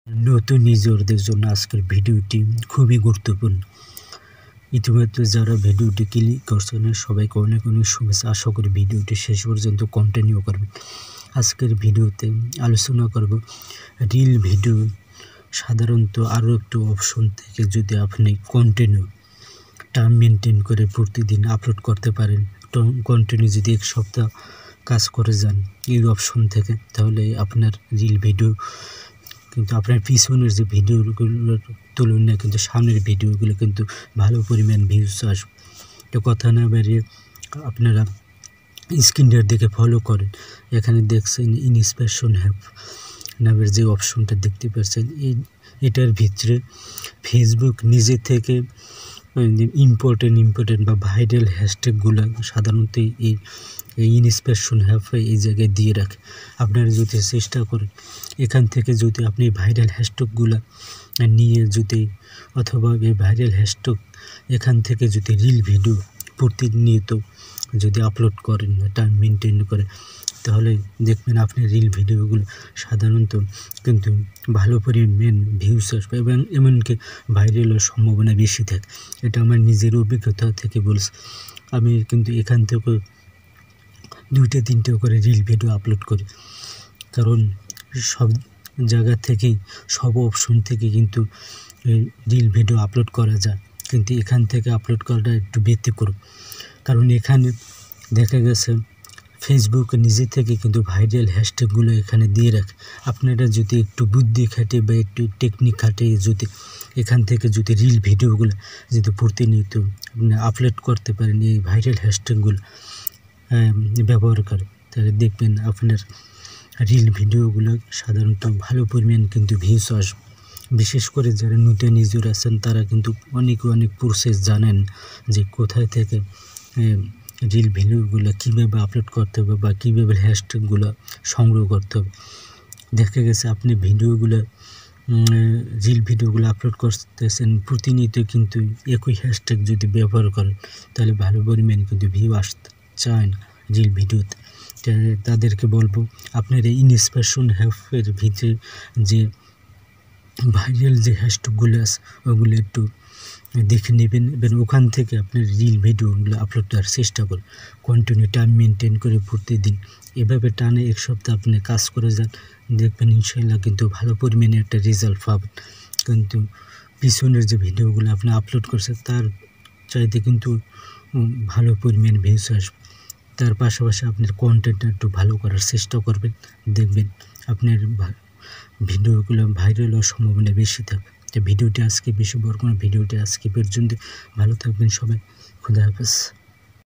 নতুন ইউজারদের জন্য আজকের ভিডিওটি খুবই গুরুত্বপূর্ণ। ইতিমধ্যে যারা ভিডিওটি ক্লিক করছেন সবাইকে অনেক অনেক শুভেচ্ছা। আশা করি ভিডিওটি শেষ পর্যন্ত কন্টিনিউ করবেন। আজকের ভিডিওতে আলোচনা করব রিল ভিডিও সাধারণত আরও একটু অপশন থেকে যদি আপনি কন্টিনিউ টাইম মেনটেন করে প্রতিদিন আপলোড করতে পারেন, কন্টিনিউ যদি এক সপ্তাহ কাজ করে যান এই অপশন থেকে, তাহলে আপনার রিল ভিডিও কিন্তু আপনার পিছনের যে ভিডিওগুলোর তুলনায় কিন্তু সামনের ভিডিওগুলো কিন্তু ভালো পরিমাণ ভিউজ আসবে। তো কথা না বাড়িয়ে আপনারা স্ক্রিনটার দিকে ফলো করেন। এখানে দেখছেন ইন্সপিরেশন হ্যাপ নামের যে অপশনটা দেখতে পাচ্ছেন, এটার ভিতরে ফেসবুক নিজে থেকে ইম্পর্টেন্ট বা ভাইরাল হ্যাশট্যাগুলো সাধারণত এই ইন্সপিরেশন হ্যাপে এই জায়গায় দিয়ে রাখে। আপনারা যদি চেষ্টা করেন এখান থেকে যদি আপনি ভাইরাল হ্যাশট্যাগুলো নিয়ে যদি অথবা এই ভাইরাল হ্যাশট্যাগ এখান থেকে যদি রিল ভিডিও প্রতিনিয়ত যদি আপলোড করেন টাইম মেনটেন করে, তাহলে দেখবেন আপনি রিল ভিডিওগুলো সাধারণত কিন্তু ভালো পরিমাণ ভিউজ আসবে এবং এমনকি ভাইরালের সম্ভাবনা বেশি থাকে। এটা আমার নিজের অভিজ্ঞতা থেকে বলছি। আমি কিন্তু এখান থেকে 2-3টে করে রিল ভিডিও আপলোড করি, কারণ সব জায়গা থেকেই সব অপশন থেকে কিন্তু রিল ভিডিও আপলোড করা যায়, কিন্তু এখান থেকে আপলোড করাটা একটু ব্যতিক্রম। কারণ এখানে দেখা গেছে ফেসবুক নিজে থেকে কিন্তু ভাইরাল হ্যাশট্যাগুলো এখানে দিয়ে রাখে। আপনারা যদি একটু বুদ্ধি খাটিয়ে বা একটু টেকনিক খাটিয়ে যদি এখান থেকে যদি রিল ভিডিওগুলো যদি প্রতিনিয়ত আপলোড করতে পারেন এই ভাইরাল হ্যাশট্যাগুলো ব্যবহার করে, তাহলে দেখবেন আপনার রিল ভিডিওগুলো সাধারণত ভালো পরিমাণ কিন্তু ভিউজ আসবে। বিশেষ করে যারা নতুন ইউজার আছেন তারা কিন্তু অনেক প্রসেস জানেন যে কোথায় থেকে রিল ভিডিওগুলো কীভাবে আপলোড করতে হবে বা কীভাবে হ্যাশট্যাগুলো সংগ্রহ করতে হবে। দেখা গেছে আপনি রিল ভিডিওগুলো আপলোড করতেছেন প্রতিনিয়ত, কিন্তু একই হ্যাশট্যাগ যদি ব্যবহার করেন তাহলে ভালো পরিমাণ কিন্তু ভিউ আসতে চায় না রিল ভিডিওতে। তাদেরকে বলবো আপনার এই ইন্সপিরেশন হ্যাপের ভিতরে যে ভাইরাল যে হ্যাশট্যাগুলো আছে ওগুলো একটু দেখে নেবেন এবং ওখান থেকে আপনার রিল ভিডিওগুলো আপলোড করার চেষ্টা করুন। কন্টিনিউ টাইম মেনটেন করে প্রতিদিন এভাবে টানে এক সপ্তাহ আপনি কাজ করে যান, দেখবেন ইনশাল্লাহ কিন্তু ভালো পরিমাণে একটা রেজাল্ট পাবেন। কিন্তু পিছনের যে ভিডিওগুলো আপনি আপলোড করছেন তার চাইতে কিন্তু ভালো পরিমাণ ভিউজ আসবে। তার পাশাপাশি আপনার কন্টেন্টটা একটু ভালো করার চেষ্টা করবেন, দেখবেন আপনার ভিডিওগুলো ভাইরাল হওয়ার সম্ভাবনা বেশি থাকবে। তো ভিডিওটি আজকে বেশি বড় কোনো ভিডিওটি আজকে পর্যন্ত। ভালো থাকবেন সবাই। খুদা হাফেজ।